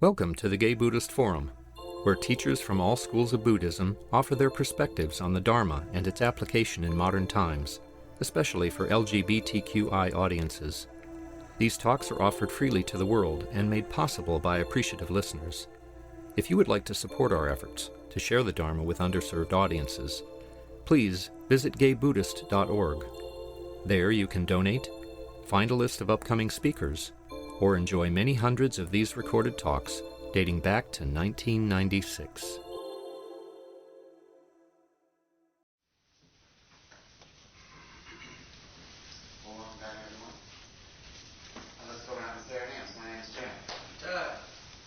Welcome to the Gay Buddhist Forum, where teachers from all schools of Buddhism offer their perspectives on the Dharma and its application in modern times, especially for LGBTQI audiences. These talks are offered freely to the world and made possible by appreciative listeners. If you would like to support our efforts to share the Dharma with underserved audiences, please visit gaybuddhist.org. There you can donate, find a list of upcoming speakers, or enjoy many hundreds of these recorded talks dating back to 1996. Well, welcome back, everyone. Let's go around and say our names. My name is Jim. Doug.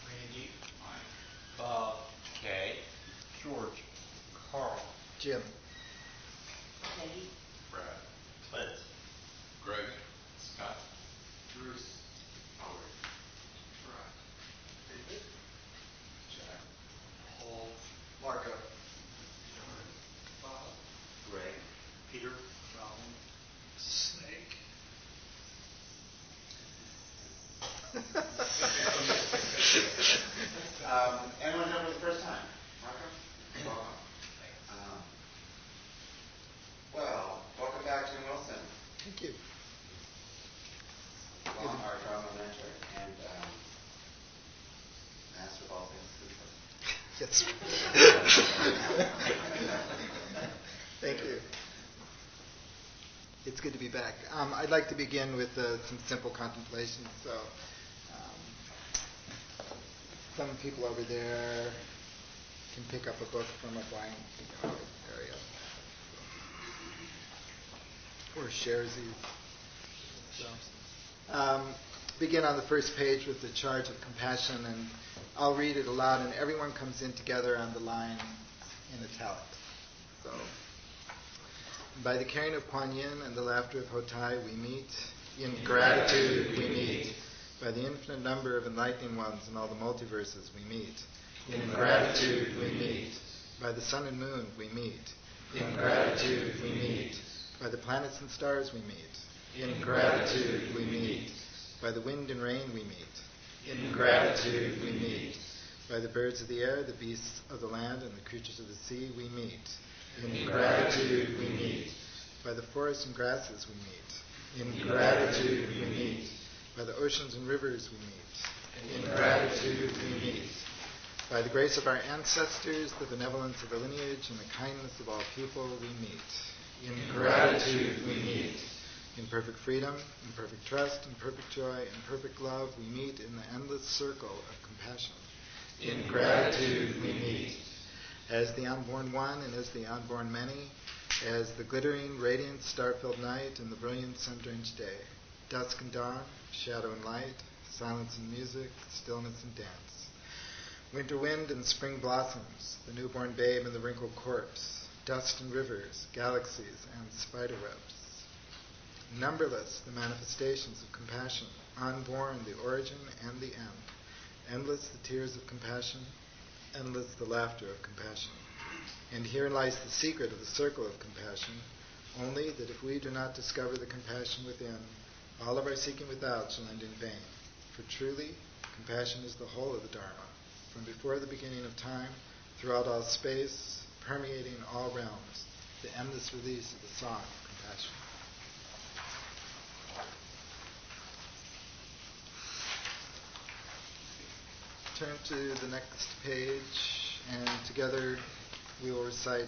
Randy. Mike. Bob. Kay. George. Carl. Jim. Peggy. Brad. Clint. Greg. Scott. Bruce. Howard. Brad. David. Jack. Paul. Marco. John. Bob. Greg. Peter. Robin. Snake. Anyone here for the first time? Marco? Welcome. Well, welcome back, Jim Wilson. Thank you. Well, our drama mentor and master of all things super. Yes. Thank you. It's good to be back. I'd like to begin with some simple contemplations. So, some people over there can pick up a book from a blank area, or shares these. So, begin on the first page with the charge of compassion, and I'll read it aloud, and everyone comes in together on the line in italics. So, by the caring of Kuan Yin and the laughter of Hotai we meet. In gratitude we meet. By the infinite number of enlightening ones in all the multiverses we meet. In gratitude we meet. By the sun and moon we meet. In gratitude we meet. By the planets and stars we meet. In gratitude we meet. By the wind and rain we meet. In gratitude we meet. By the birds of the air, the beasts of the land, and the creatures of the sea we meet. In gratitude we meet. By the forests and grasses we meet. In gratitude we meet. By the oceans and rivers we meet. In gratitude we meet. By the grace of our ancestors, the benevolence of the lineage, and the kindness of all people we meet. In gratitude we meet. In perfect freedom, in perfect trust, in perfect joy, in perfect love, we meet in the endless circle of compassion. In gratitude we meet. As the unborn one and as the unborn many, as the glittering, radiant, star-filled night and the brilliant sun-drenched day, dusk and dawn, shadow and light, silence and music, stillness and dance, winter wind and spring blossoms, the newborn babe and the wrinkled corpse, dust and rivers, galaxies and spiderwebs. Numberless the manifestations of compassion, unborn the origin and the end, endless the tears of compassion, endless the laughter of compassion. And here lies the secret of the circle of compassion, only that if we do not discover the compassion within, all of our seeking without shall end in vain. For truly, compassion is the whole of the Dharma, from before the beginning of time, throughout all space, permeating all realms, the endless release of the song of compassion. Turn to the next page, and together we will recite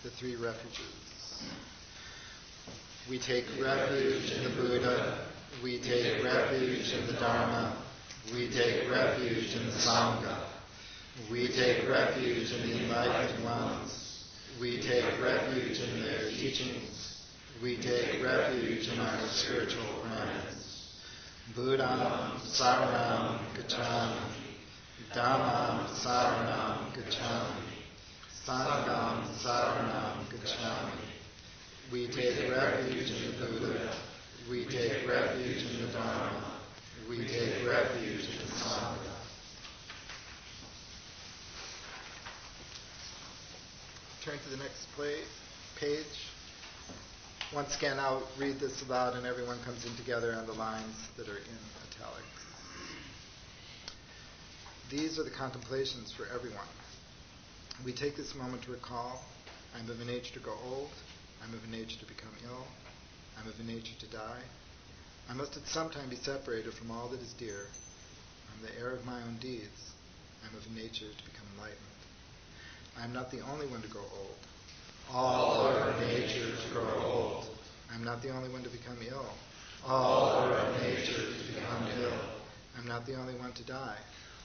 the three refuges. We take refuge in the Buddha. We take refuge in the Dharma. We take refuge in the Sangha. We take refuge in the enlightened ones. We take refuge in their teachings. We take refuge in our spiritual friends. Buddham saranam gacchami. Dhammam saranam gacchami. Sangham saranam gacchami. We take refuge in the Buddha. We take refuge in the Dharma. We take refuge in the Sangha. Turn to the next page. Once again, I'll read this aloud and everyone comes in together on the lines that are in italics. these are the contemplations for everyone. We take this moment to recall, I'm of a nature to grow old, I'm of a nature to become ill, I'm of a nature to die. I must at some time be separated from all that is dear. I'm the heir of my own deeds. I'm of a nature to become enlightened. I am not the only one to grow old. All are of nature to grow old. I'm not the only one to become ill. All are of nature to become ill. I'm not the only one to die.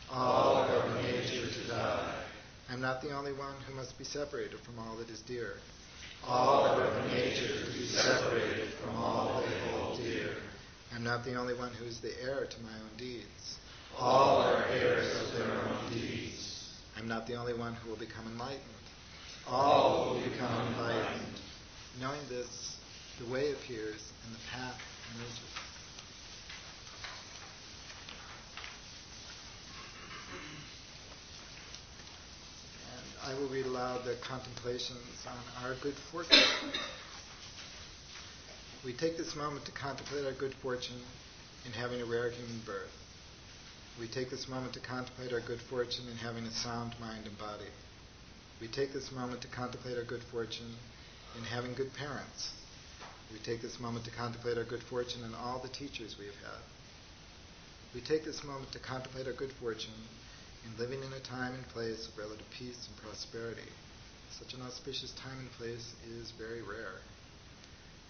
All are of nature to die. I'm not the only one who must be separated from all that is dear. All are of nature to be separated from all that they hold dear. I'm not the only one who is the heir to my own deeds. All are heirs of their own deeds. I'm not the only one who will become enlightened. All will become enlightened. Knowing this, the way appears and the path emerges. And I will read aloud the contemplations on our good fortune. We take this moment to contemplate our good fortune in having a rare human birth. We take this moment to contemplate our good fortune in having a sound mind and body. We take this moment to contemplate our good fortune in having good parents. We take this moment to contemplate our good fortune in all the teachers we have had. We take this moment to contemplate our good fortune in living in a time and place of relative peace and prosperity. Such an auspicious time and place is very rare.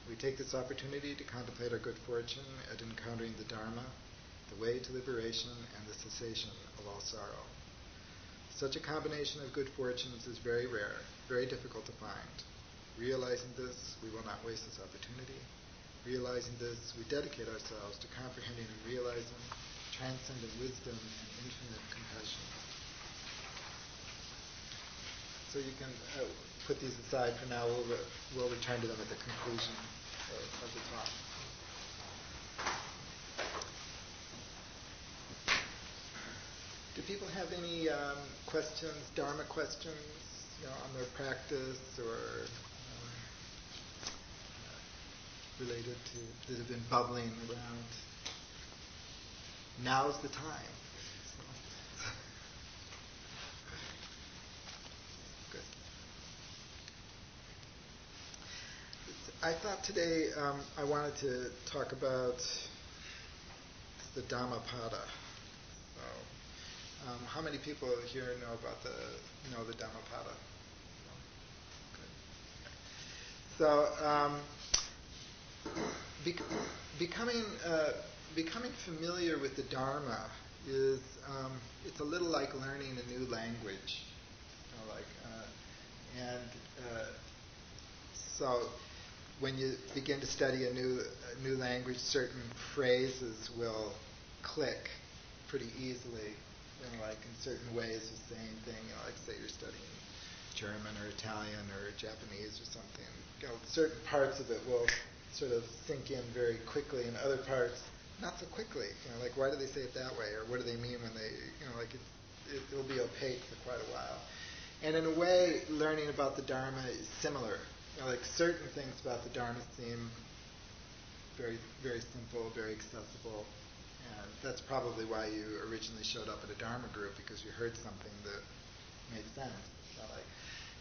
We take this opportunity to contemplate our good fortune at encountering the Dharma, the way to liberation and the cessation of all sorrow. Such a combination of good fortunes is very rare, very difficult to find. Realizing this, we will not waste this opportunity. Realizing this, we dedicate ourselves to comprehending and realizing transcendent wisdom and infinite compassion. So you can put these aside for now. We'll return to them at the conclusion of the talk. Do people have any questions, Dharma questions, on their practice or related to that have been bubbling around? Now's the time. Good. I thought today I wanted to talk about the Dhamapada. How many people here know the Dhamapada? So becoming familiar with the Dharma is it's a little like learning a new language. So when you begin to study a new language, certain phrases will click pretty easily. Like in certain ways of saying things, like say you're studying German or Italian or Japanese or something. Certain parts of it will sort of sink in very quickly, and other parts not so quickly. Like why do they say it that way, or what do they mean when they, it'll be opaque for quite a while. And in a way, learning about the Dharma is similar. Like certain things about the Dharma seem very, very simple, very accessible. And that's probably why you originally showed up at a Dharma group, because you heard something that made sense.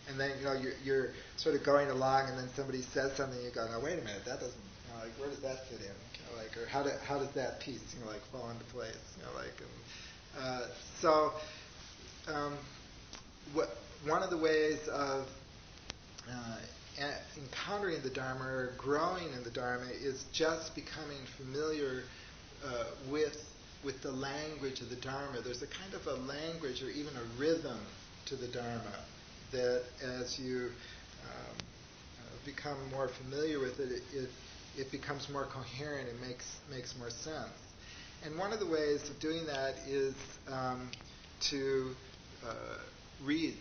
And then you're sort of going along, and then somebody says something, and you go, "Now wait a minute, that doesn't where does that fit in? Or how does that piece fall into place? One of the ways of encountering the Dharma or growing in the Dharma is just becoming familiar with the language of the Dharma. There's a kind of a language or even a rhythm to the Dharma that as you become more familiar with it, it becomes more coherent and makes more sense. And one of the ways of doing that is to read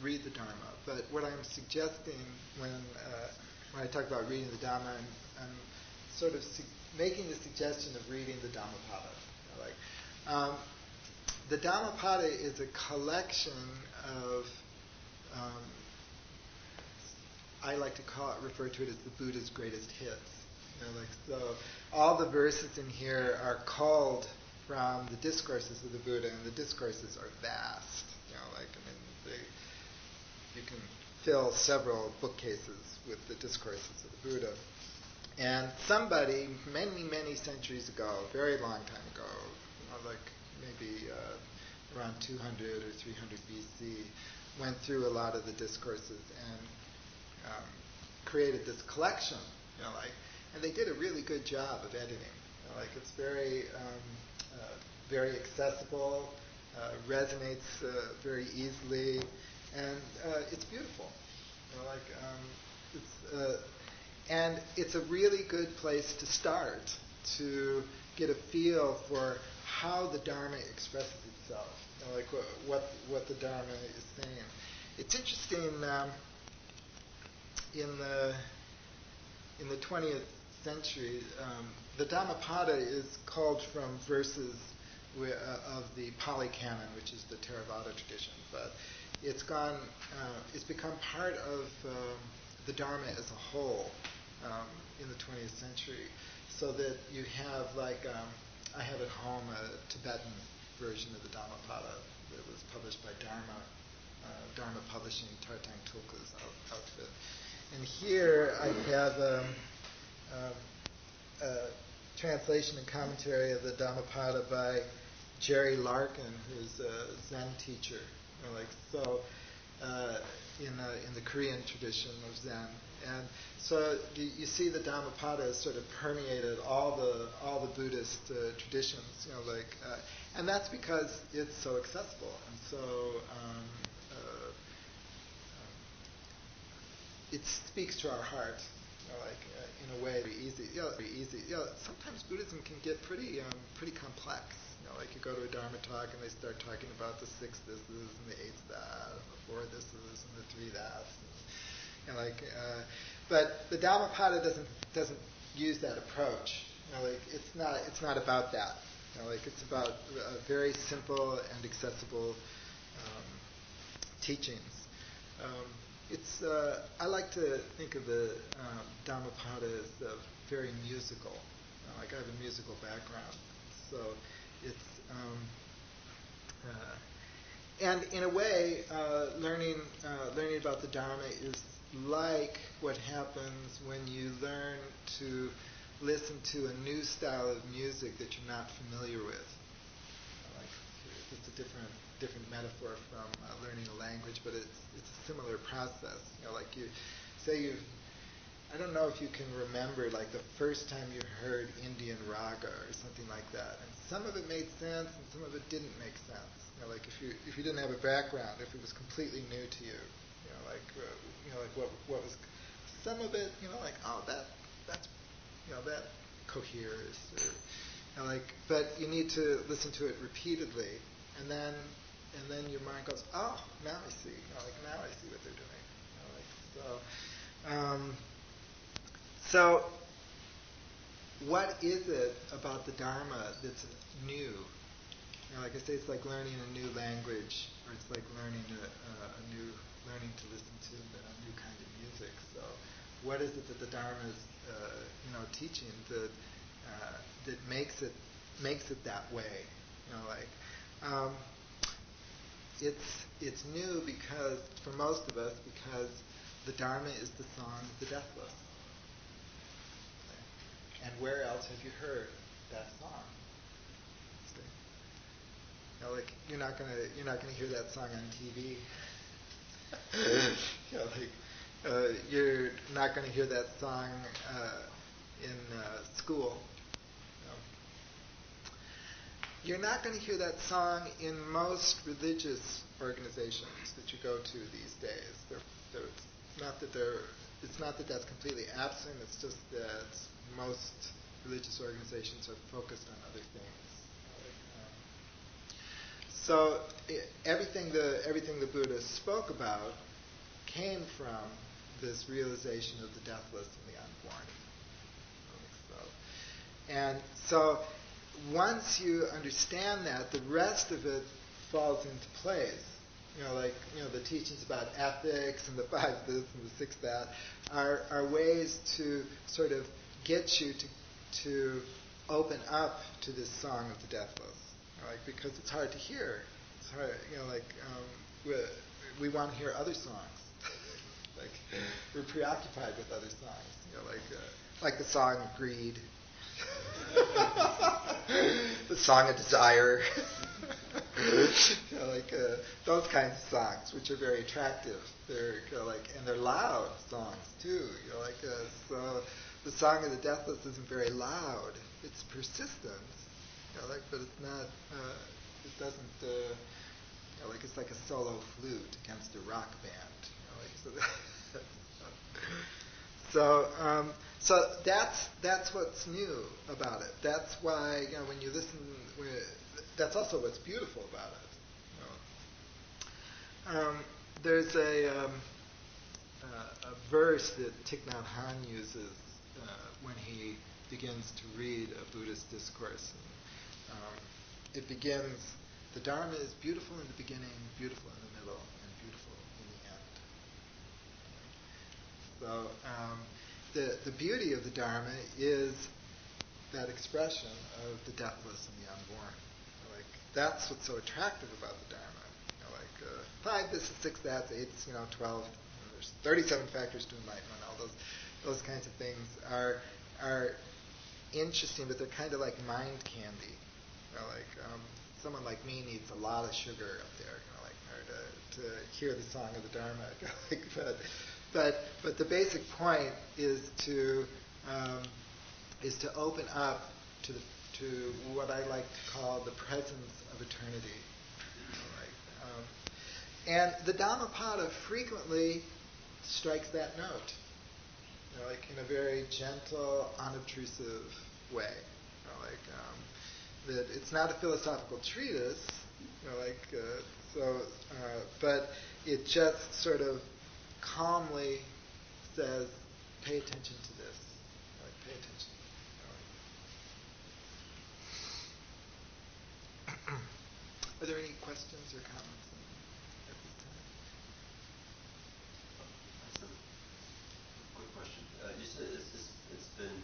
the Dharma. But what I'm suggesting when I talk about reading the Dharma, I'm sort of making the suggestion of reading the Dhamapada. The Dhamapada is a collection of, I like to refer to it as the Buddha's greatest hits. So all the verses in here are called from the discourses of the Buddha, and the discourses are vast. You can fill several bookcases with the discourses of the Buddha. And somebody, many, many centuries ago, a very long time ago, maybe around 200 or 300 BC, went through a lot of the discourses and created this collection, and they did a really good job of editing. It's very, very accessible, resonates very easily, and it's beautiful. And it's a really good place to start to get a feel for how the Dharma expresses itself, what the Dharma is saying. It's interesting. In the 20th century, the Dhamapada is culled from verses of the Pali Canon, which is the Theravada tradition, but it's become part of the Dharma as a whole in the 20th century, so that you have I have at home a Tibetan version of the Dhamapada that was published by Dharma Publishing, Tartang Tulka's outfit. And here I have a translation and commentary of the Dhamapada by Jerry Larkin, who's a Zen teacher. In the Korean tradition of Zen, and so you see the Dhamapada has sort of permeated all the Buddhist traditions, and that's because it's so accessible and so it speaks to our heart, in a way very easy. Very easy. Sometimes Buddhism can get pretty complex. You go to a Dharma talk and they start talking about the 6 thises and the 8 that, and the 4 thises and the 3 that's. But the Dhammapada doesn't use that approach. It's not about that. It's about very simple and accessible teachings. I like to think of the Dhammapada as very musical. I have a musical background, so it's and in a way, learning about the Dharma is like what happens when you learn to listen to a new style of music that you're not familiar with. It's a different metaphor from learning a language, but it's a similar process. I don't know if you can remember the first time you heard Indian raga or something like that, and some of it made sense and some of it didn't make sense. If you didn't have a background, if it was completely new to you, what was some of it, that coheres, but you need to listen to it repeatedly, and then your mind goes, oh, now I see, now I see what they're doing, So what is it about the Dharma that's new? Like I say, it's like learning a new language, or it's like learning learning to listen to a new kind of music. So, what is it that the Dharma is, teaching that makes it that way? It's new because for most of us, because the Dharma is the song of the deathless. And where else have you heard that song? You're not gonna hear that song on TV. You're not gonna hear that song in school. You're not going to hear that song in most religious organizations that you go to these days. It's not that that's completely absent. It's just that most religious organizations are focused on other things. So everything the Buddha spoke about came from this realization of the deathless and the unborn. And so once you understand that, the rest of it falls into place. The teachings about ethics and the 5 this and the 6 that are ways to sort of get you to open up to this song of the deathless, because it's hard to hear. It's hard, we want to hear other songs. We're preoccupied with other songs, like the song of greed, the song of desire, those kinds of songs, which are very attractive. They're and they're loud songs too. So the song of the deathless isn't very loud. It's persistent, but it's not. It doesn't. It's like a solo flute against a rock band. So that's what's new about it. That's why when you listen, that's also what's beautiful about it. There's a verse that Thich Nhat Hanh uses when he begins to read a Buddhist discourse. And, it begins, the Dharma is beautiful in the beginning, beautiful in the middle, and beautiful in the end. So the beauty of the Dharma is that expression of the deathless and the unborn. That's what's so attractive about the Dharma. 5, this is 6, that's 8, 12. There's 37 factors to enlightenment. All those kinds of things are interesting, but they're kind of like mind candy. Someone like me needs a lot of sugar up there, to hear the song of the Dharma. But the basic point is to open up to what I like to call the presence of eternity. And the Dhamapada frequently strikes that note, in a very gentle, unobtrusive way. That it's not a philosophical treatise, but it just sort of calmly says, pay attention to this. Pay attention. Are there any questions or comments at this time? Quick question. You said it's been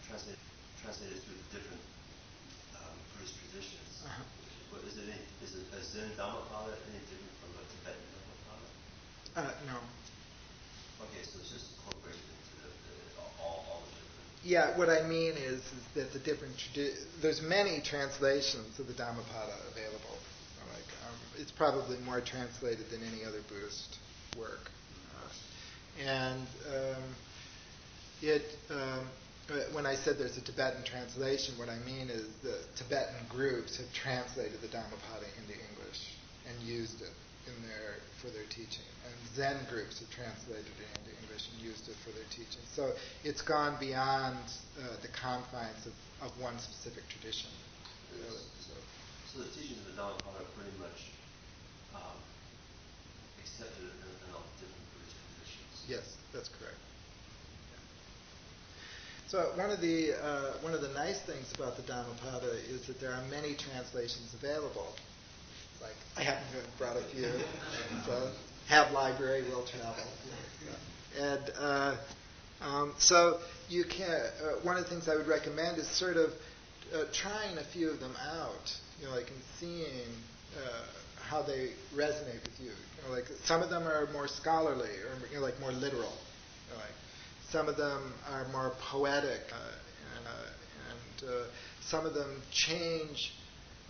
translated through the different Buddhist traditions. Uh-huh. But is a Zen Dhamapada any different from a Tibetan Dhamapada? No. Okay, so it's just incorporated into all the different. Yeah, what I mean is that the different there's many translations of the Dhamapada available. It's probably more translated than any other Buddhist work, and when I said there's a Tibetan translation, what I mean is the Tibetan groups have translated the Dhamapada into English and used it for their teaching, and Zen groups have translated it into English and used it for their teaching. So it's gone beyond the confines of one specific tradition. So the teachings of the Dhamapada are pretty much accepted in all different Buddhist traditions. Yes, that's correct. So one of the nice things about the Dhamapada is that there are many translations available. Like I happen to have brought a few. So have library, will travel. And so you can. One of the things I would recommend is sort of trying a few of them out. And seeing how they resonate with you. Some of them are more scholarly or more literal. Some of them are more poetic, and some of them change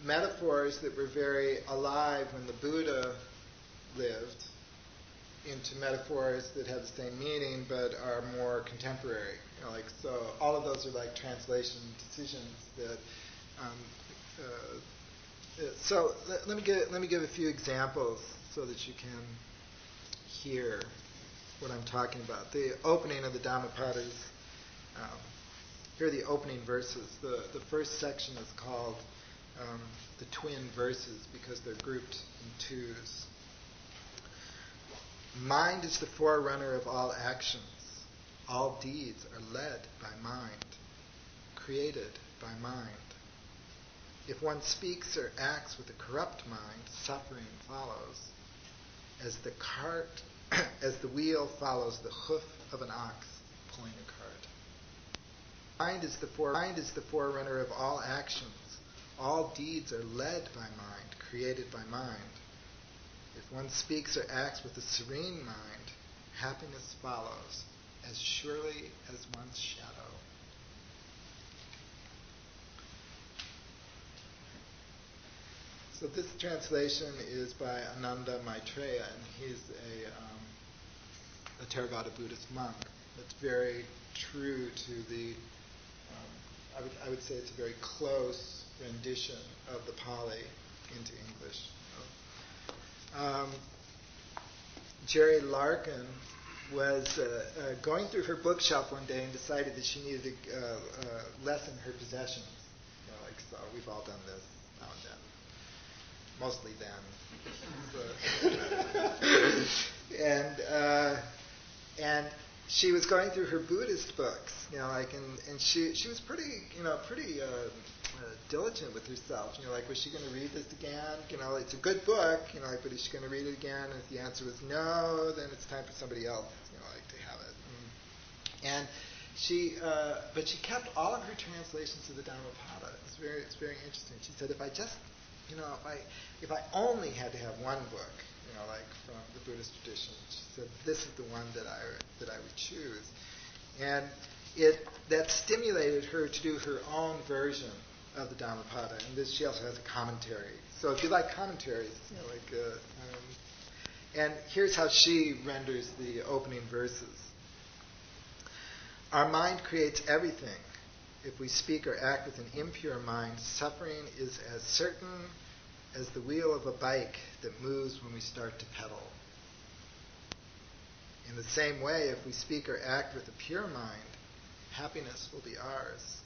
metaphors that were very alive when the Buddha lived into metaphors that have the same meaning but are more contemporary. So all of those are like translation decisions that. So let me give a few examples so that you can hear what I'm talking about. The opening of the Dhamapada is, here are the opening verses. The first section is called the twin verses because they're grouped in twos. Mind is the forerunner of all actions. All deeds are led by mind, created by mind. If one speaks or acts with a corrupt mind, suffering follows. As the wheel follows the hoof of an ox pulling a cart. Mind is the forerunner of all actions. All deeds are led by mind, created by mind. If one speaks or acts with a serene mind, happiness follows as surely as one's shadow. So this translation is by Ananda Maitreya, and he's a Theravada Buddhist monk. It's very true to the, I would say it's a very close rendition of the Pali into English. Jerry Larkin was going through her bookshelf one day and decided that she needed to lessen her possessions. So we've all done this now and then. Mostly then. And she was going through her Buddhist books, and she was pretty diligent with herself. Was she going to read this again? It's a good book, but is she going to read it again? And if the answer was no, then it's time for somebody else, to have it. And but she kept all of her translations of the Dhamapada. It's very interesting. She said, if I just, if I only had to have one book, from the Buddhist tradition, she said, this is the one that I would choose. And that stimulated her to do her own version of the Dhamapada. And she also has a commentary. So if you like commentaries, and here's how she renders the opening verses. Our mind creates everything. If we speak or act with an impure mind, suffering is as certain as the wheel of a bike that moves when we start to pedal. In the same way, if we speak or act with a pure mind, happiness will be ours,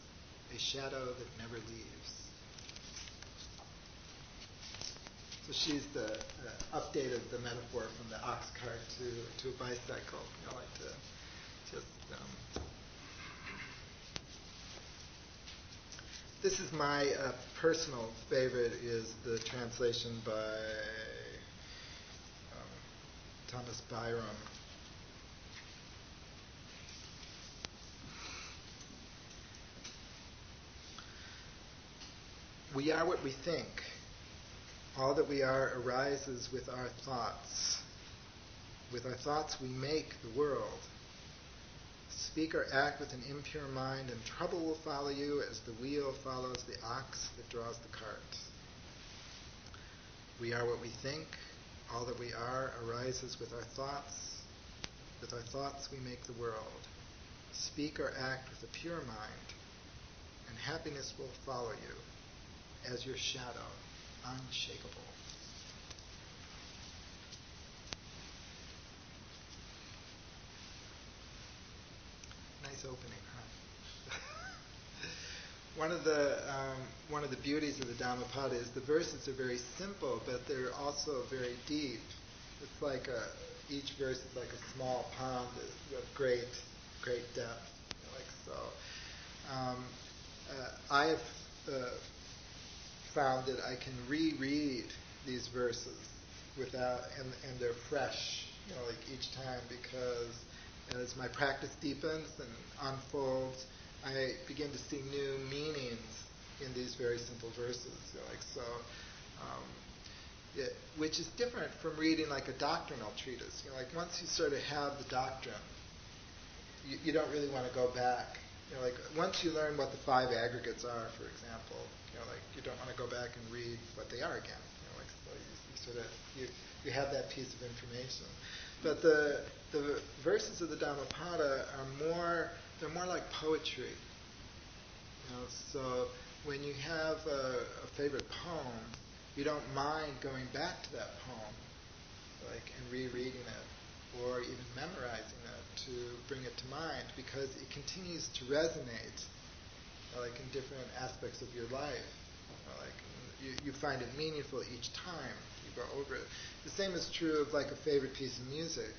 a shadow that never leaves. So she's updated the metaphor from the ox cart to a bicycle. This is my personal favorite, is the translation by Thomas Byram. We are what we think. All that we are arises with our thoughts. With our thoughts we make the world. Speak or act with an impure mind, and trouble will follow you as the wheel follows the ox that draws the cart. We are what we think. All that we are arises with our thoughts. With our thoughts we make the world. Speak or act with a pure mind, and happiness will follow you as your shadow, unshakable. Nice opening, huh? One of the beauties of the Dhamapada is the verses are very simple, but they're also very deep. It's like each verse is like a small pond of great depth. I have found that I can reread these verses without, and they're fresh, each time, because as my practice deepens and unfolds, I begin to see new meanings in these very simple verses. Which is different from reading like a doctrinal treatise. Once you sort of have the doctrine, you don't really want to go back. Once you learn what the 5 aggregates are, for example, you don't want to go back and read what they are again. You have that piece of information. But the verses of the Dhamapada they're more like poetry. So when you have a favorite poem, you don't mind going back to that poem, and rereading it, or even memorizing it to bring it to mind, because it continues to resonate, in different aspects of your life. You find it meaningful each time you go over it. The same is true of a favorite piece of music.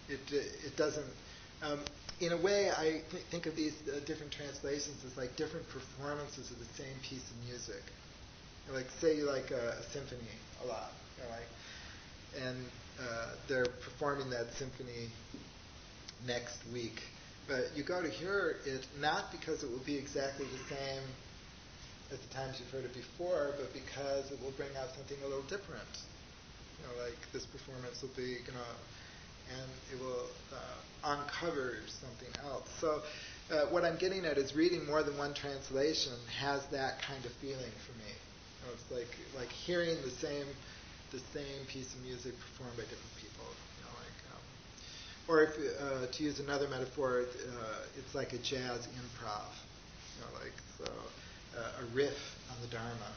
It doesn't. In a way, I think of these different translations as different performances of the same piece of music. Say you like a symphony a lot, and they're performing that symphony next week, But you go to hear it not because it will be exactly the same as the times you've heard it before, but because it will bring out something a little different. Like this performance will be, and it will uncover something else. So what I'm getting at is reading more than one translation has that kind of feeling for me. It's like hearing the same piece of music performed by different people. Or if, to use another metaphor, it's like a jazz improv. A riff on the Dharma.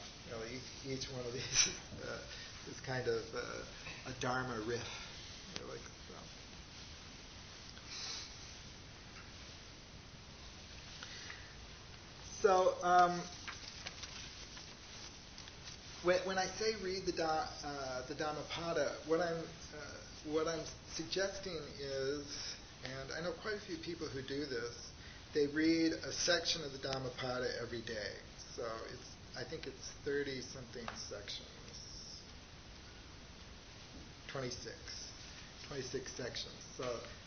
Each one of these is kind of a Dharma riff. So when I say read the Dhamapada, what I'm suggesting is, and I know quite a few people who do this, they read a section of the Dhamapada every day. So I think it's 30-something sections. 26 sections. So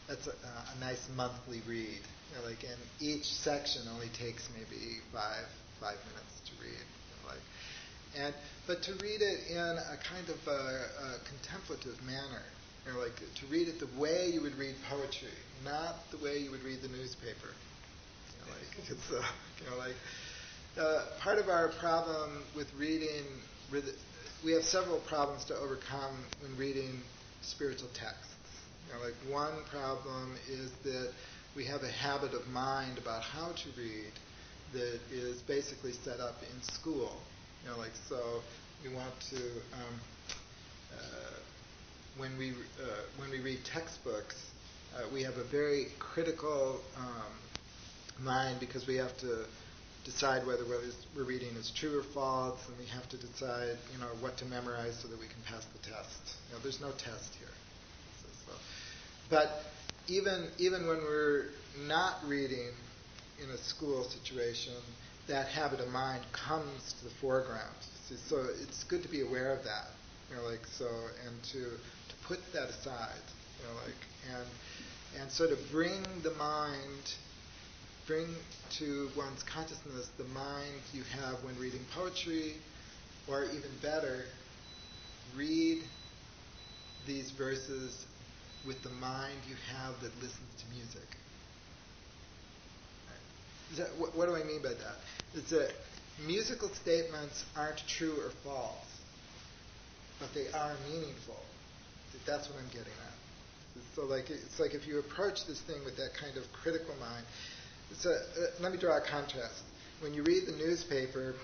that's a nice monthly read. And each section only takes maybe five minutes to read. But to read it in a kind of a contemplative manner. To read it the way you would read poetry, not the way you would read the newspaper. Part of our problem with reading, we have several problems to overcome when reading spiritual texts. One problem is that we have a habit of mind about how to read that is basically set up in school. So we want to, when we read textbooks, we have a very critical mind because we have to decide whether what we're reading is true or false, and we have to decide, what to memorize so that we can pass the test. There's no test here. But even when we're not reading in a school situation, that habit of mind comes to the foreground. So it's good to be aware of that. And to put that aside. And sort of bring to one's consciousness the mind you have when reading poetry, or even better, read these verses with the mind you have that listens to music. What do I mean by that? It's that musical statements aren't true or false, but they are meaningful. That's what I'm getting at. So it's like if you approach this thing with that kind of critical mind. Let me draw a contrast. When you read the newspaper,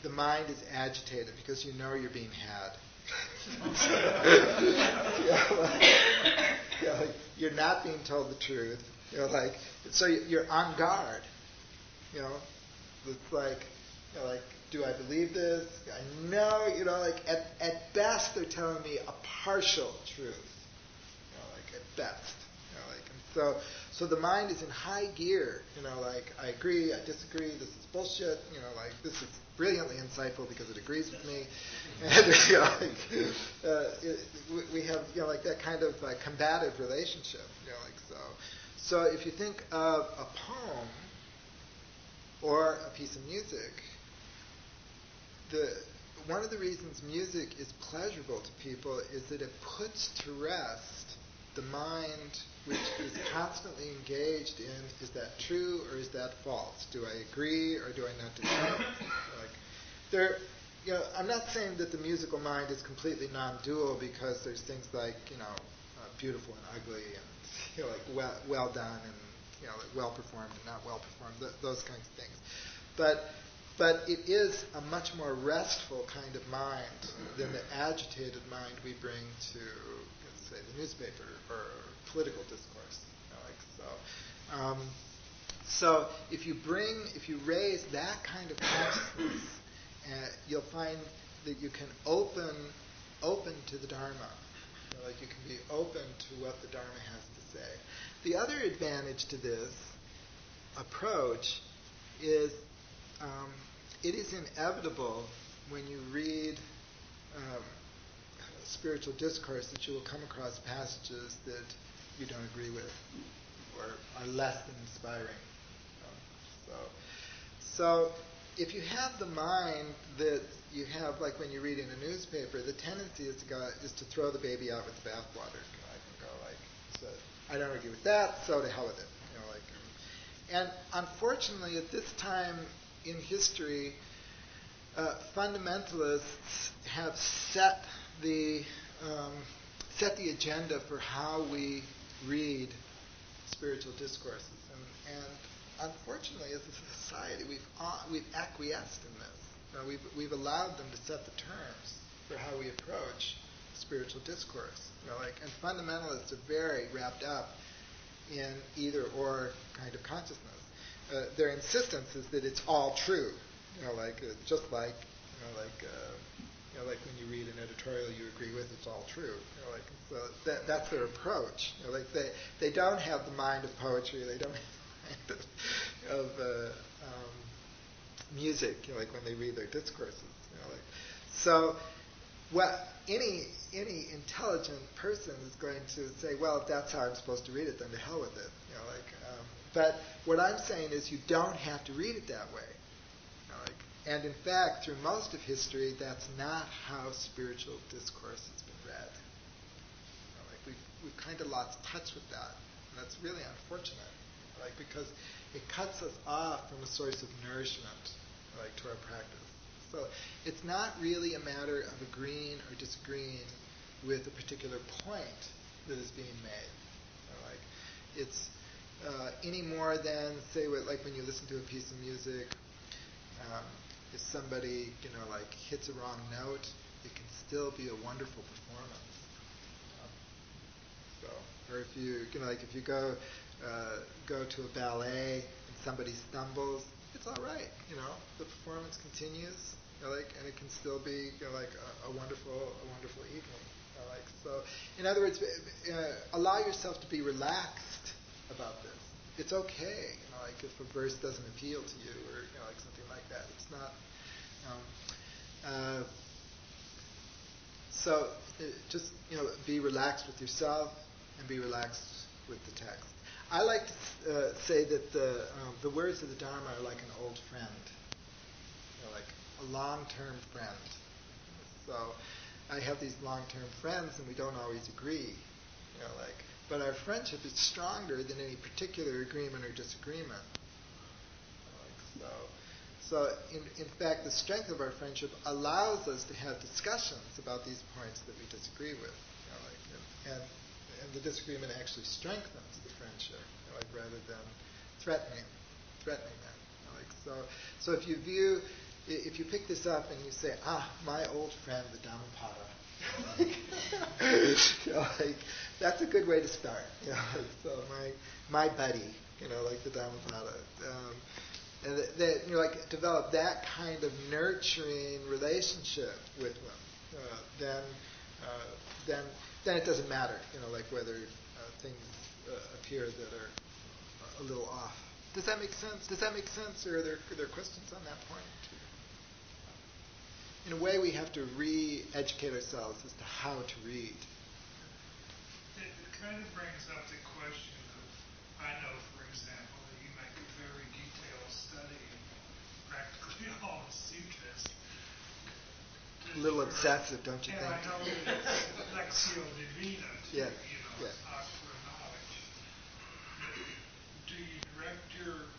the mind is agitated because you know you're being had. You're not being told the truth. So you're on guard. It's like, do I believe this? I know, at best they're telling me a partial truth. At best. And so the mind is in high gear. I agree, I disagree, this is bullshit. This is brilliantly insightful because it agrees with me. And we have that kind of combative relationship. So if you think of a poem or a piece of music, one of the reasons music is pleasurable to people is that it puts to rest the mind which is constantly engaged in, is that true or is that false? Do I agree or do I not agree? I'm not saying that the musical mind is completely non-dual, because there's things like, beautiful and ugly, and well done and well performed and not well performed, those kinds of things. But it is a much more restful kind of mind than the agitated mind we bring to, let's say, the newspaper or political discourse. So if you raise that kind of consciousness, you'll find that you can open to the Dharma. You can be open to what the Dharma has to say. The other advantage to this approach is it is inevitable when you read spiritual discourse that you will come across passages that you don't agree with, or are less than inspiring. So if you have the mind that you have, like when you read in a newspaper, the tendency is to throw the baby out with the bathwater. So I don't agree with that, so to hell with it. And unfortunately, at this time in history, fundamentalists have set the agenda for how we read spiritual discourses, and unfortunately, as a society, we've acquiesced in this. We've allowed them to set the terms for how we approach spiritual discourse. And fundamentalists are very wrapped up in either or kind of consciousness. Their insistence is that it's all true. Just like when you read an editorial you agree with, it's all true. So that's their approach. They don't have the mind of poetry. They don't have the mind of music. Like when they read their discourses. So any intelligent person is going to say, well, if that's how I'm supposed to read it, then to hell with it. But what I'm saying is you don't have to read it that way. And in fact, through most of history, that's not how spiritual discourse has been read. We've kind of lost touch with that. And that's really unfortunate, because it cuts us off from a source of nourishment, to our practice. So it's not really a matter of agreeing or disagreeing with a particular point that is being made. It's any more than, say, like when you listen to a piece of music, if somebody, hits a wrong note, it can still be a wonderful performance. Or if you, if you go to a ballet and somebody stumbles, it's all right. The performance continues, and it can still be, a wonderful evening. So, in other words, allow yourself to be relaxed about this. It's okay, if a verse doesn't appeal to you, or something like that. It's not. So just be relaxed with yourself and be relaxed with the text. I like to say that the words of the Dharma are like an old friend, like a long-term friend. So I have these long-term friends, and we don't always agree, but our friendship is stronger than any particular agreement or disagreement. So in fact, the strength of our friendship allows us to have discussions about these points that we disagree with, and the disagreement actually strengthens the friendship, rather than threatening them. So if you pick this up and you say, my old friend, the Dhamapada, that's a good way to start. So my buddy, like the Dhamapada, and that develop that kind of nurturing relationship with them, then it doesn't matter, whether things appear that are a little off. Does that make sense? Or are there questions on that point? In a way, we have to re-educate ourselves as to how to read. It kind of brings up the question of, I know, for example, that you make a very detailed study of practically all the sutras. A little obsessive, don't you think? And I know that it's Lexio Divina, too, it's not for knowledge. Do you direct your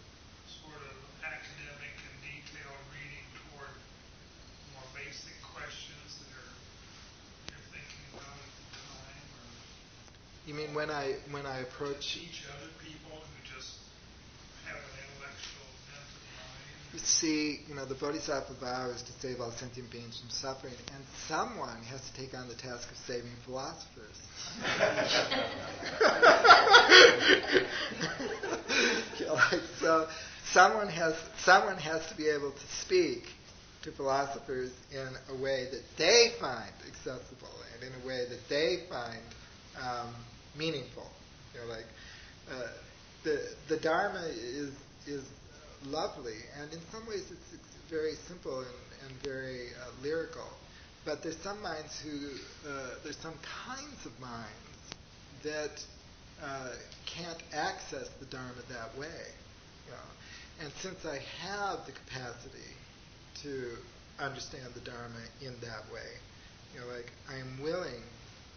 sort of academic and detailed reading toward more basic questions that you're thinking about at the time? Or You mean when I approach... teach other people who just have an intellectual bent of mind? You see, the Bodhisattva vow is to save all sentient beings from suffering, and someone has to take on the task of saving philosophers. So someone has to be able to speak to philosophers in a way that they find accessible and in a way that they find meaningful. The Dharma is lovely, and in some ways it's very simple and very lyrical. But there's some minds there's some kinds of minds that can't access the Dharma that way. And since I have the capacity to understand the Dharma in that way, I am willing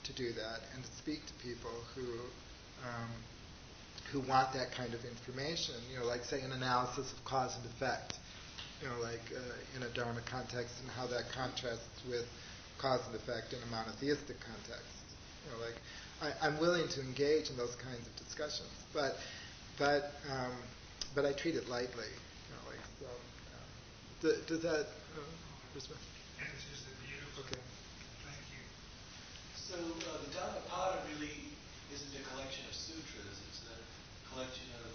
to do that and to speak to people who want that kind of information. Like say an analysis of cause and effect. In a Dharma context, and how that contrasts with cause and effect in a monotheistic context. I'm willing to engage in those kinds of discussions, but I treat it lightly. Does that respond? Answers it beautifully. Okay. Thank you. So the Dhamapada really isn't a collection of sutras; it's a collection of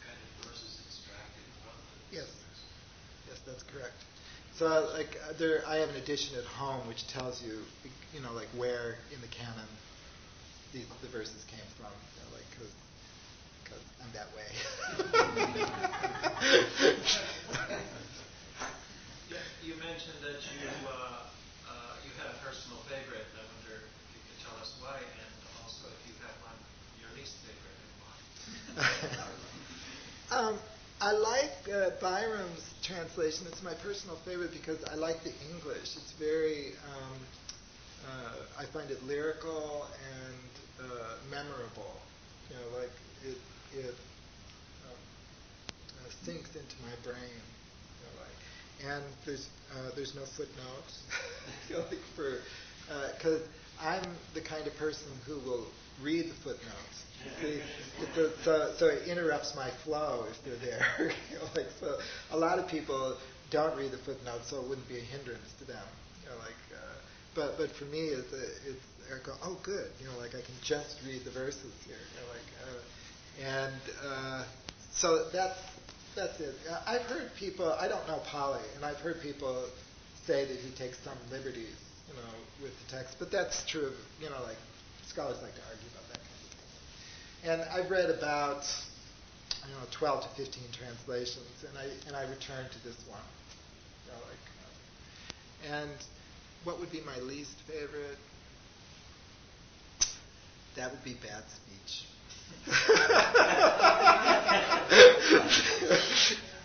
kind of verses extracted from the Yes. sutras. Yes, that's correct. So, I have an edition at home which tells you, where in the canon the verses came from, because I'm that way. You mentioned that you had a personal favorite. I wonder if you could tell us why, and also if you have one your least favorite and why. I like Byram's translation. It's my personal favorite because I like the English. It's very, I find it lyrical and memorable. It sinks into my brain. And there's no footnotes. Because I'm the kind of person who will read the footnotes. So it interrupts my flow if they're there. So a lot of people don't read the footnotes, so it wouldn't be a hindrance to them. But for me, it's I go, oh good, I can just read the verses here. So that's it. I've heard people, I don't know Pali, and I've heard people say that he takes some liberties, with the text, but that's true of, scholars like to argue about that kind of thing. And I've read about, 12 to 15 translations, and I return to this one. And what would be my least favorite? That would be bad speech.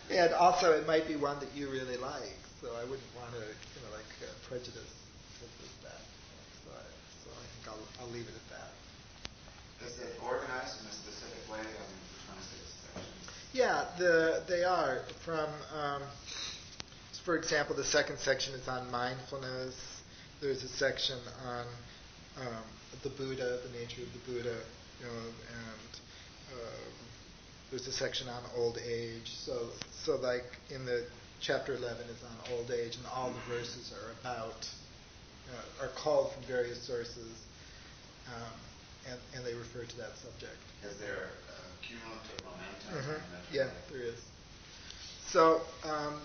And also, it might be one that you really like, so I wouldn't want to, prejudice that. So I think I'll leave it at that. Is it organized in a specific way on the 26 sections? Yeah, they are. For example, the second section is on mindfulness. There's a section on the Buddha, the nature of the Buddha, and there's a section on old age. So like in the chapter 11 is on old age, and all the verses are about, are called from various sources, and they refer to that subject. Is there cumulative momentum? Mm-hmm. Yeah, there is. So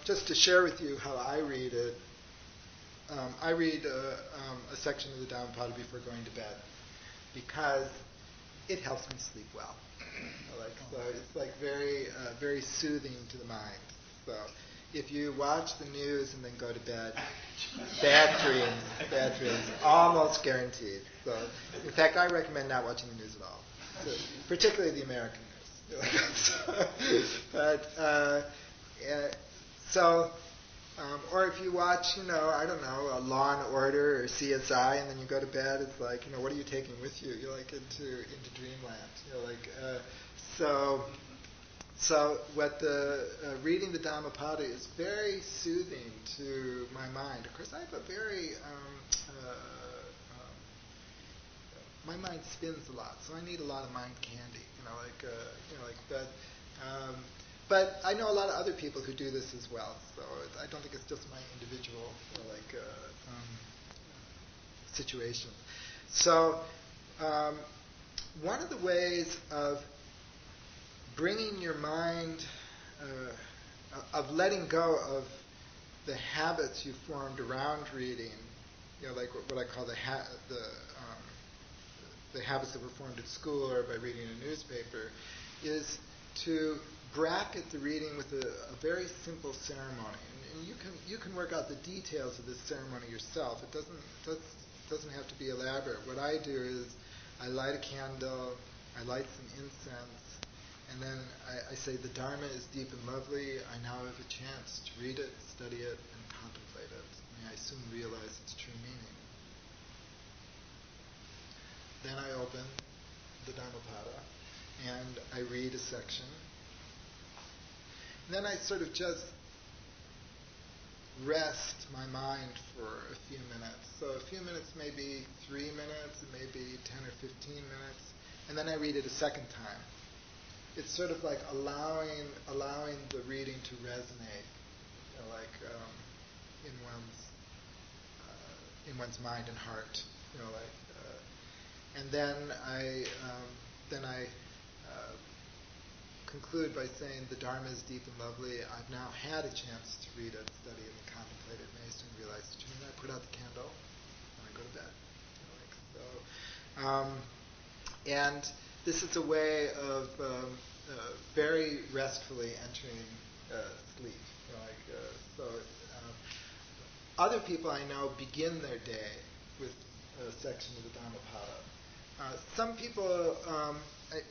just to share with you how I read it, I read a section of the Dhamapada before going to bed because it helps me sleep well. So it's like very, very soothing to the mind. So if you watch the news and then go to bed, bad dreams, almost guaranteed. So in fact, I recommend not watching the news at all, particularly the American news. Or if you watch, I don't know, a Law and Order or CSI, and then you go to bed, it's like, what are you taking with you? You're like into dreamland. So what the reading the Dhamapada is very soothing to my mind. Of course, I have a very my mind spins a lot, so I need a lot of mind candy. But I know a lot of other people who do this as well, so I don't think it's just my individual situation. So one of the ways of bringing your mind, of letting go of the habits you formed around reading, like what I call the habits that were formed at school or by reading a newspaper, is to bracket the reading with a very simple ceremony. And you can work out the details of this ceremony yourself. It doesn't have to be elaborate. What I do is I light a candle, I light some incense, and then I say, the Dharma is deep and lovely. I now have a chance to read it, study it, and contemplate it. May I soon realize its true meaning. Then I open the Dhamapada, and I read a section. And then I sort of just rest my mind for a few minutes. So a few minutes may be 3 minutes, it may be 10 or 15 minutes, and then I read it a second time. It's sort of like allowing the reading to resonate, in one's mind and heart, and then I conclude by saying, the Dharma is deep and lovely. I've now had a chance to read it, study it, and contemplate it. May I soon realize the truth. And I put out the candle, and I go to bed. And this is a way of very restfully entering sleep. Other people I know begin their day with a section of the Dhamapada. Some people,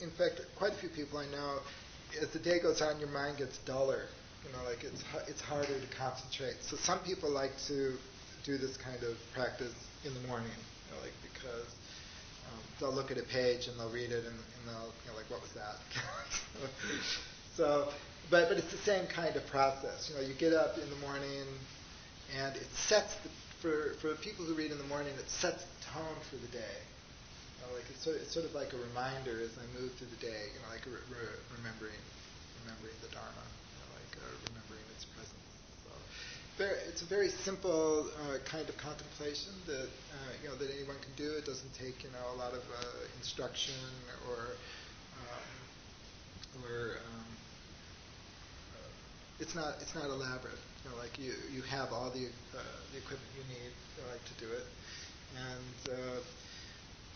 in fact, quite a few people I know, as the day goes on, your mind gets duller. It's harder to concentrate. So some people like to do this kind of practice in the morning, because they'll look at a page and they'll read it and they'll, what was that? But it's the same kind of process. You get up in the morning, and it sets for people who read in the morning, it sets the tone for the day. It's sort of like a reminder as I move through the day, remembering the Dharma, remembering its presence. So it's a very simple kind of contemplation that that anyone can do. It doesn't take a lot of instruction or it's not elaborate. You have all the equipment you need to do it,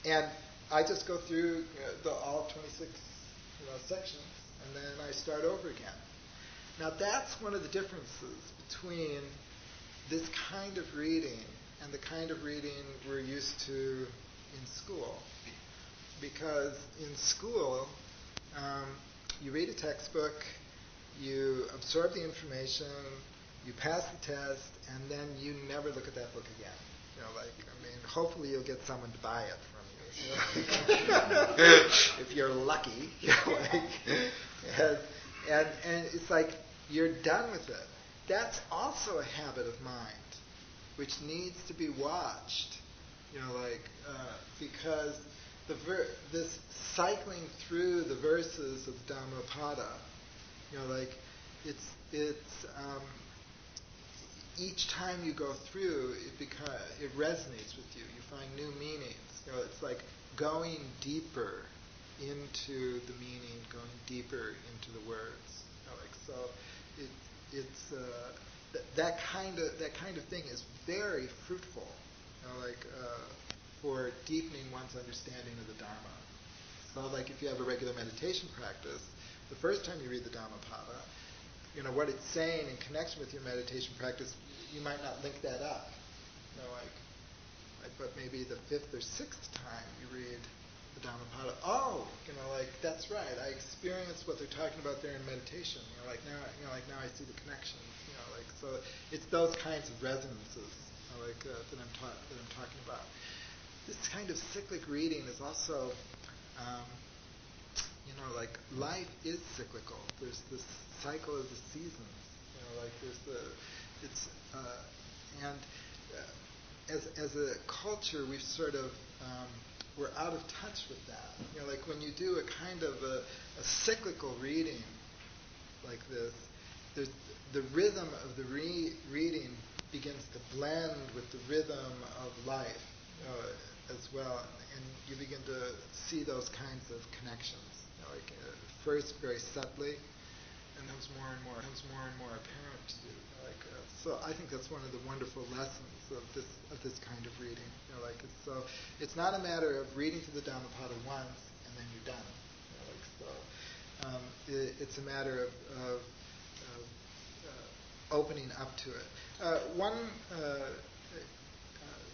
and I just go through all 26 sections, and then I start over again. Now that's one of the differences between this kind of reading and the kind of reading we're used to in school. Because in school, you read a textbook, you absorb the information, you pass the test, and then you never look at that book again. Hopefully you'll get someone to buy it from you. If you're lucky. And it's like you're done with it. That's also a habit of mind, which needs to be watched. Because this cycling through the verses of Dhamapada, each time you go through, it resonates with you. You find new meanings. It's like going deeper into the meaning, going deeper into the words. That kind of thing is very fruitful. For deepening one's understanding of the Dharma. So, if you have a regular meditation practice, the first time you read the Dhamapada, what it's saying in connection with your meditation practice, you might not link that up. But maybe the 5th or 6th time you read the Dhamapada, that's right. I experienced what they're talking about there in meditation. Now I see the connections. So it's those kinds of resonances that I'm talking about. This kind of cyclic reading is also, life is cyclical. There's this cycle of the seasons. As a culture, we've sort of we're out of touch with that. When you do a kind of a cyclical reading like this, the rhythm of the reading begins to blend with the rhythm of life as well, and you begin to see those kinds of connections. First very subtly, and then more and more apparent to you. So I think that's one of the wonderful lessons of this kind of reading. It's not a matter of reading to the Dhamapada once and then you're done. It's a matter of opening up to it.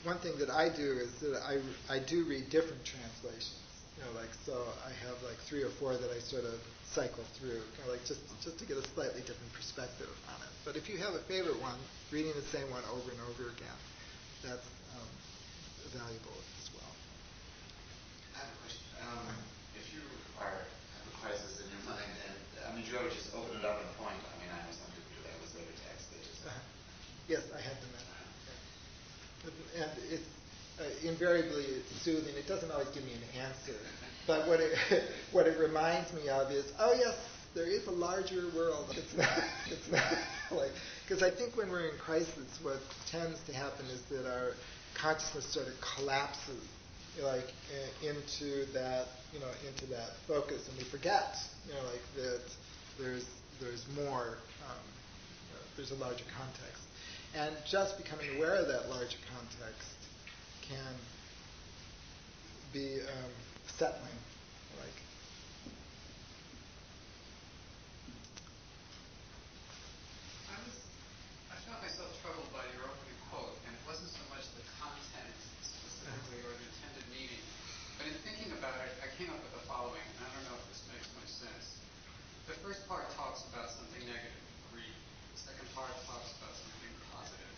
One thing that I do is that I do read different translations. So I have like 3 or 4 that I sort of cycle through, just to get a slightly different perspective on it. But if you have a favorite one, reading the same one over and over again, that's valuable as well. I have a question. If you have a crisis in your mind, and do you ever just open it up and point? I know some people do that with later text. They just Yes, I have done that. Yeah. And it's invariably soothing. It doesn't always give me an answer, but what it reminds me of is, oh yes, there is a larger world. It's not like, because I think when we're in crisis, what tends to happen is that our consciousness sort of collapses, into that focus, and we forget, that there's more, there's a larger context, and just becoming aware of that larger context can be settling. I found myself troubled by your opening quote, and it wasn't so much the content specifically or the intended meaning, but in thinking about it, I came up with the following, and I don't know if this makes much sense. The first part talks about something negative, greed. The second part talks about something positive.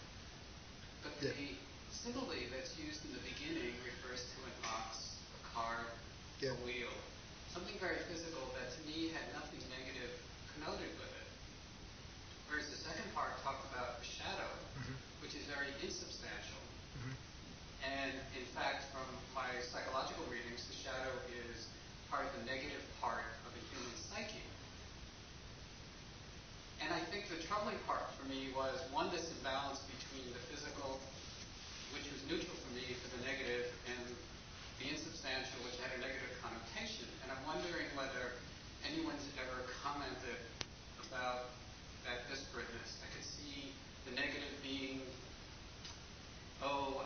But the simile that's used in the beginning refers to an ox, a cart, a wheel, something very physical that to me had nothing negative connoted with it. Whereas the second part talked about the shadow, which is very insubstantial. And in fact, from my psychological readings, the shadow is part of the negative part of the human psyche. And I think the troubling part for me was, one, this imbalance between the physical, which was neutral for me for the negative, and the insubstantial, which had a negative connotation. And I'm wondering whether anyone's ever commented about that disparateness. I could see the negative being,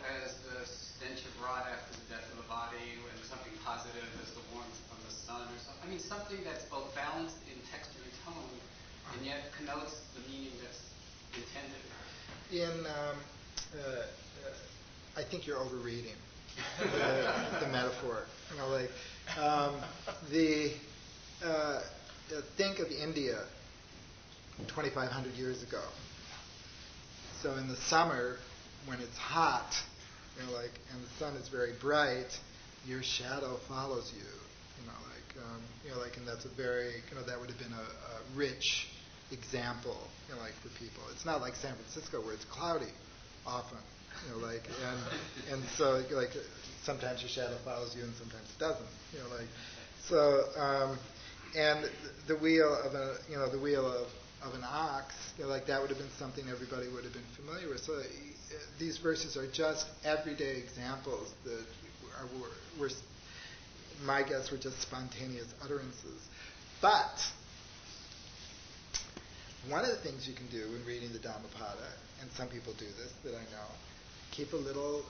as the stench of rot after the death of the body, and something positive as the warmth from the sun, or something. Something that's both balanced in texture and tone, and yet connotes the meaning that's intended. I think you're overreading the metaphor. Think of India 2,500 years ago. So in the summer, when it's hot, and the sun is very bright, your shadow follows you. And that's a very, that would have been a rich example, for people. It's not like San Francisco where it's cloudy often, and so sometimes your shadow follows you and sometimes it doesn't, and the wheel of an ox, that would have been something everybody would have been familiar with. So these verses are just everyday examples that were my guess, were just spontaneous utterances. But one of the things you can do when reading the Dhamapada, and some people do this that I know, keep a little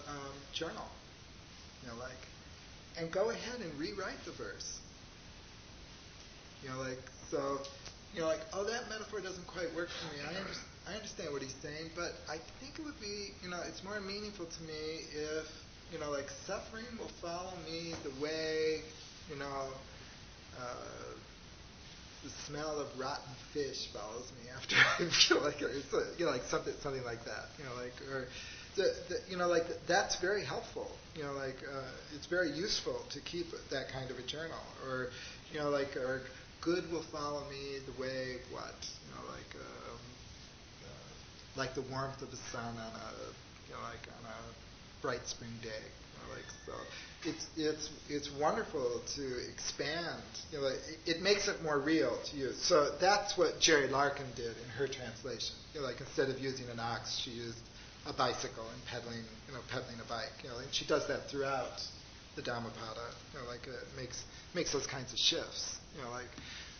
journal, and go ahead and rewrite the verse. That metaphor doesn't quite work for me. I understand what he's saying, but I think it would be, it's more meaningful to me if, suffering will follow me the way, the smell of rotten fish follows me after I feel something like that. That's very helpful. It's very useful to keep that kind of a journal. Or, or good will follow me the way of what? Like the warmth of the sun on a bright spring day. So it's wonderful to expand. It makes it more real to you. So that's what Jerry Larkin did in her translation. Instead of using an ox, she used a bicycle and pedaling a bike. And she does that throughout the Dhamapada. It makes those kinds of shifts.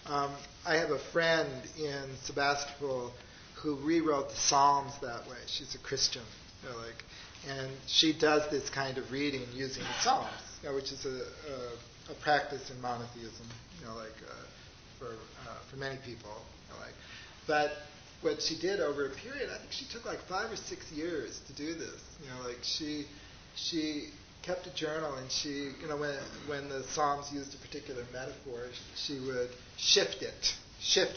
I have a friend in Sebastopol who rewrote the Psalms that way. She's a Christian, and she does this kind of reading using the Psalms, which is a practice in monotheism, for many people, But what she did over a period, I think she took 5 or 6 years to do this. She kept a journal, and she, when the Psalms used a particular metaphor, she would shift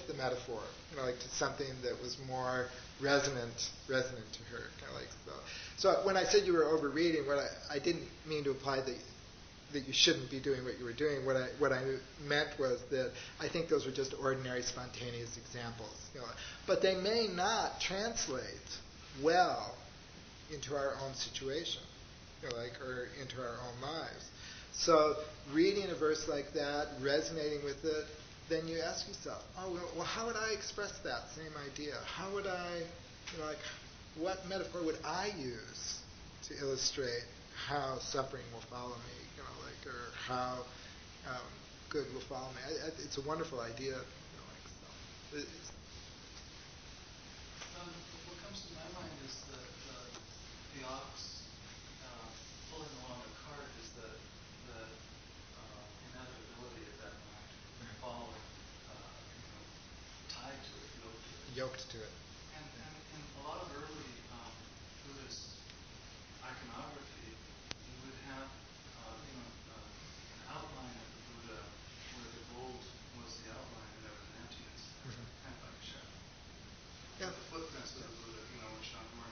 the metaphor, like to something that was more resonant to her, kind of like so. So when I said you were overreading, I didn't mean to imply that you shouldn't be doing what you were doing. What I meant was that I think those were just ordinary, spontaneous examples, but they may not translate well into our own situation, or into our own lives. So reading a verse like that, resonating with it, then you ask yourself, well, how would I express that same idea? How would I, what metaphor would I use to illustrate how suffering will follow me, or how good will follow me? It's a wonderful idea. What comes to my mind is the ox pulling along a cart is the inevitability of that act, following, tied to it, Yoked to it. And in a lot of early Buddhist iconography, you would have an outline of the Buddha where the gold was the outline and there was an emptiness, kind of like a shadow. Yeah. The footprints of the Buddha, which not more.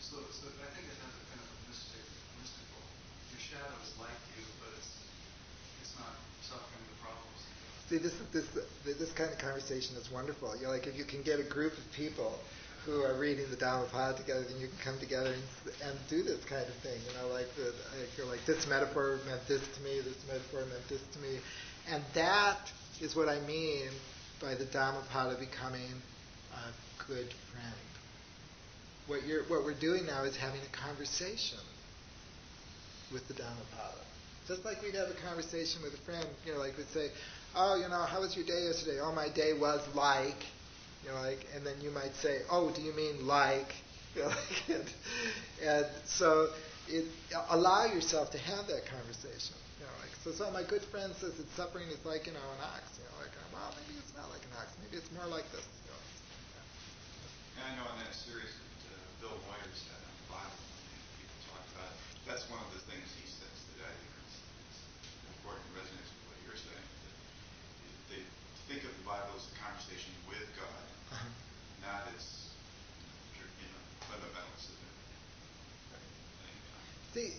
So I think it has a kind of a mystical. Your shadow is like you, but it's not suffering the problems. See, this kind of conversation is wonderful. If you can get a group of people who are reading the Dhamapada together, then you can come together and do this kind of thing. I feel like this metaphor meant this to me, this metaphor meant this to me, and that is what I mean by the Dhamapada becoming a good friend. What we're doing now is having a conversation with the Dhamapada. Just like we'd have a conversation with a friend, we'd say, how was your day yesterday? Oh, my day was like, and then you might say, oh, do you mean like? And so allow yourself to have that conversation. So my good friend says that suffering is like, an ox. Well, maybe it's not like an ox. Maybe it's more like this. And I know in that series that Bill Moyers had on the Bible, people talk about it, that's one of the things he says that I think is important and resonates with what you're saying. That they think of the Bible as a conversation with God, not as fundamentals of it. See,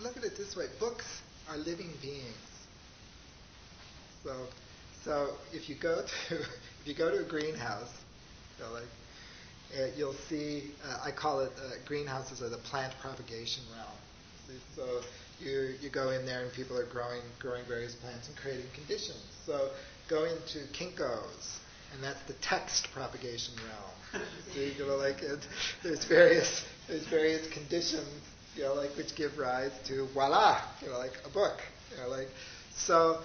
look at it this way: books are living beings. So if you go to a greenhouse, you'll see. I call it greenhouses are the plant propagation realm. See, so you go in there and people are growing various plants and creating conditions. So go into Kinko's, and that's the text propagation realm. See, there's various conditions, which give rise to voila, a book, so.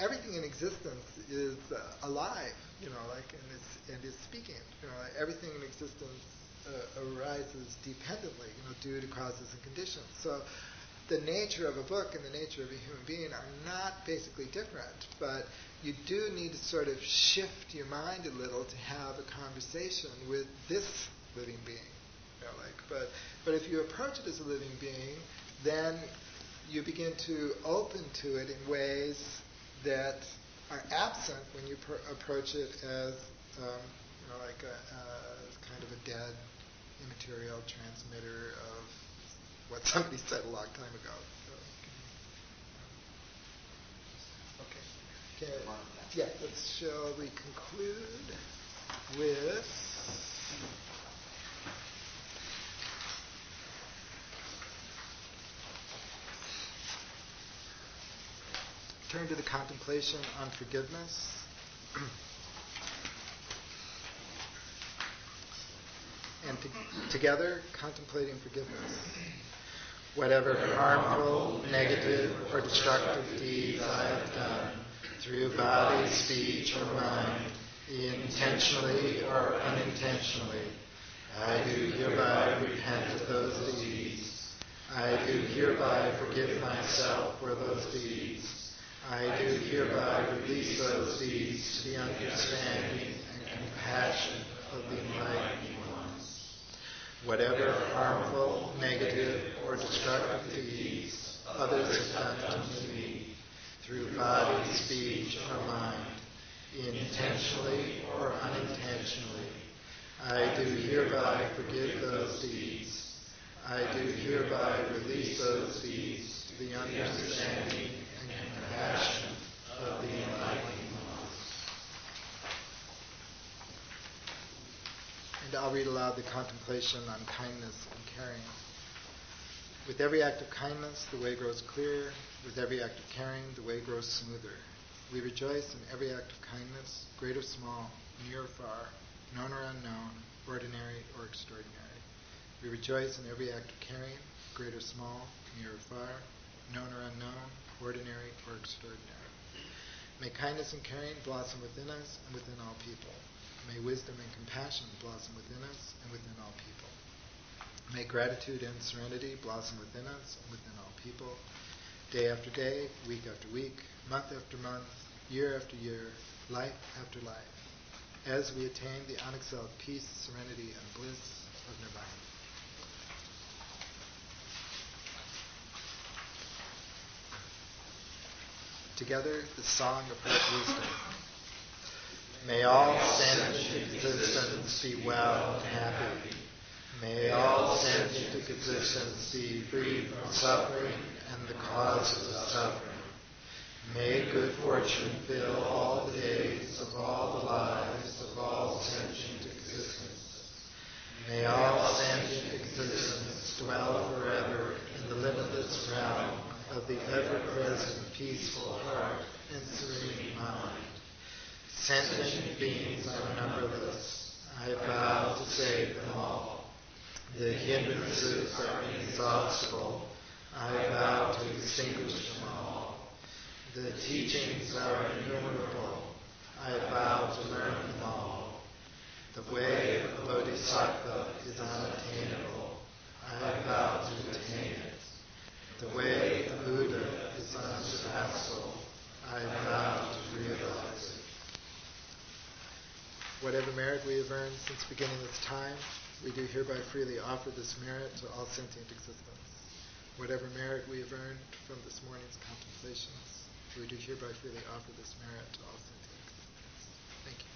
Everything in existence is alive, and is speaking. Everything in existence arises dependently, due to causes and conditions. So the nature of a book and the nature of a human being are not basically different, but you do need to sort of shift your mind a little to have a conversation with this living being. But if you approach it as a living being, then you begin to open to it in ways that are absent when you approach it as, kind of a dead, immaterial transmitter of what somebody said a long time ago. Okay. Shall we conclude with? Turn to the contemplation on forgiveness. And together, contemplating forgiveness. Whatever harmful, negative, or destructive deeds I have done, through body, speech, or mind, intentionally or unintentionally, I do hereby repent of those deeds. I do hereby forgive myself for those deeds. I do hereby release those deeds to the understanding and compassion of the enlightened ones. Whatever harmful, negative, destructive deeds others have done to me, through body, speech, or mind, intentionally or unintentionally. I do hereby forgive those deeds. I do hereby release those deeds to the understanding and compassion of the enlightened ones. And I'll read aloud the contemplation on kindness and caring. With every act of kindness, the way grows clearer. With every act of caring, the way grows smoother. We rejoice in every act of kindness, great or small, near or far, known or unknown, ordinary or extraordinary. We rejoice in every act of caring, great or small, near or far, known or unknown, ordinary or extraordinary. May kindness and caring blossom within us and within all people. May wisdom and compassion blossom within us and within all people. May gratitude and serenity blossom within us and within all people, day after day, week after week, month after month, year after year, life after life, as we attain the unexcelled peace, serenity, and bliss of Nirvana. Together, the song of great wisdom. May all sentient existence be well and happy. May all sentient existence be free from suffering and the causes of suffering. May good fortune fill all the days of all the lives of all sentient existence. May all sentient existence dwell forever in the limitless realm of the ever-present peaceful heart and serene mind. Sentient beings are numberless. I vow to save them all. The hindrances are inexhaustible. I vow to extinguish them all. The teachings are innumerable. I vow to learn them all. The way of the Bodhisattva is unattainable. I vow to attain it. The way of the Buddha is unsurpassable. I vow to realize it. Whatever merit we have earned since beginning this time, we do hereby freely offer this merit to all sentient existence. Whatever merit we have earned from this morning's contemplations, we do hereby freely offer this merit to all sentient existence. Thank you.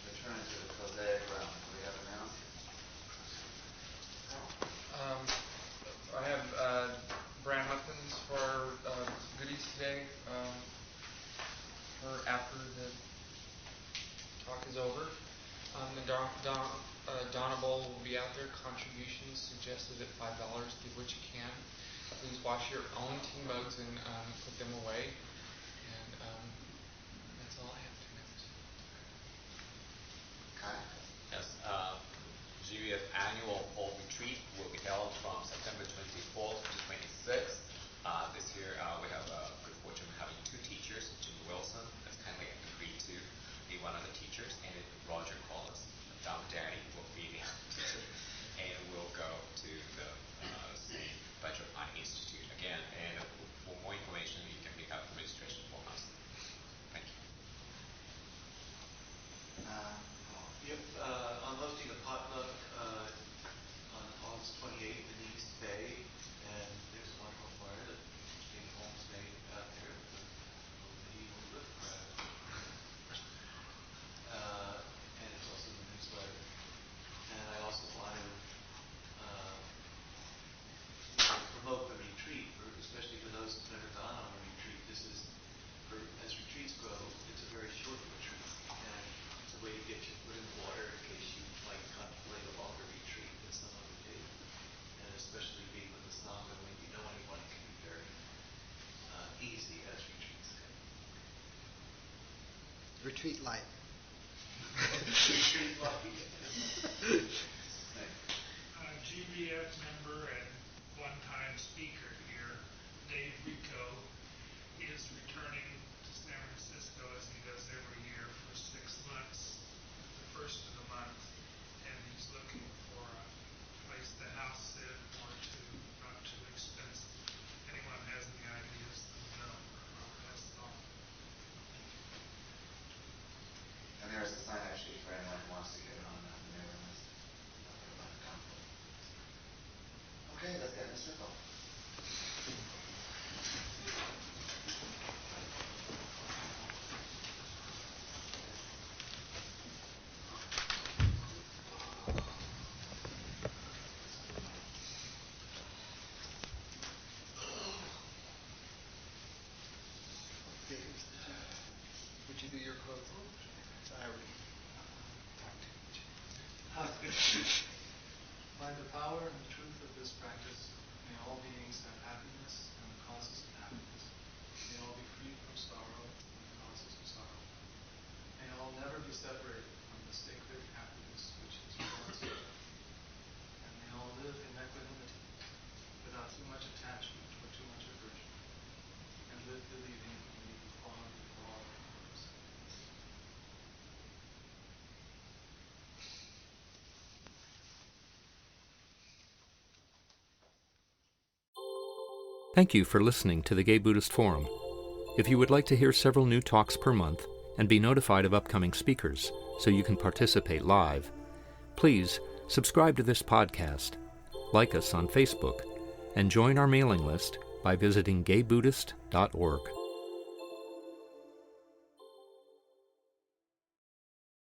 Returning to the prosaic realm, do we have announcements? I have brand muffins for goodies today. For after the talk is over. The Donable will be out there. Contributions suggested at $5. Give what you can. Please wash your own tea mugs and put them away. And that's all I have to announce. Okay. Yes. GBF annual fall retreat will be held from September 24th to 26th. This year we have good fortune of having two teachers. Jim Wilson has kindly agreed to be one of the teachers, and Roger Collis, Dhamapada, will be the teacher. And we'll go to the Vajrapani Institute again. And for more information, you can pick up the registration form. Thank you. Yep, I'm hosting a potluck on August 28th in the East Bay, and there's a wonderful fire that's being homemade out there with a medieval wood crab. And it's also in the newsletter. And I also want to promote the retreat, especially for those who've never gone on a retreat. This is, as retreats go, it's a very short retreat, and it's a way to get your foot in the water in case you might contemplate a longer retreat than some of you do. And especially being with the Sangha, when you know anyone, it can be very easy as retreats go. Retreat light. Retreat light. GBF member and one-time speaker here, Dave Rico, is returning to San Francisco as he does every year for 6 months, the first of the month, and he's looking for a place to house sit or not too expensive. If anyone has any ideas, let me know. I'll pass it on. By the power and the truth of this practice, may all beings have happiness and the causes of happiness. May all be free from sorrow and the causes of sorrow. May all never be separated from the sacred happiness which is once love. And may all live in equanimity, without too much attachment or too much aversion, and live believing in the equality of all forms. Thank you for listening to the Gay Buddhist Forum. If you would like to hear several new talks per month and be notified of upcoming speakers so you can participate live, please subscribe to this podcast, like us on Facebook, and join our mailing list by visiting gaybuddhist.org.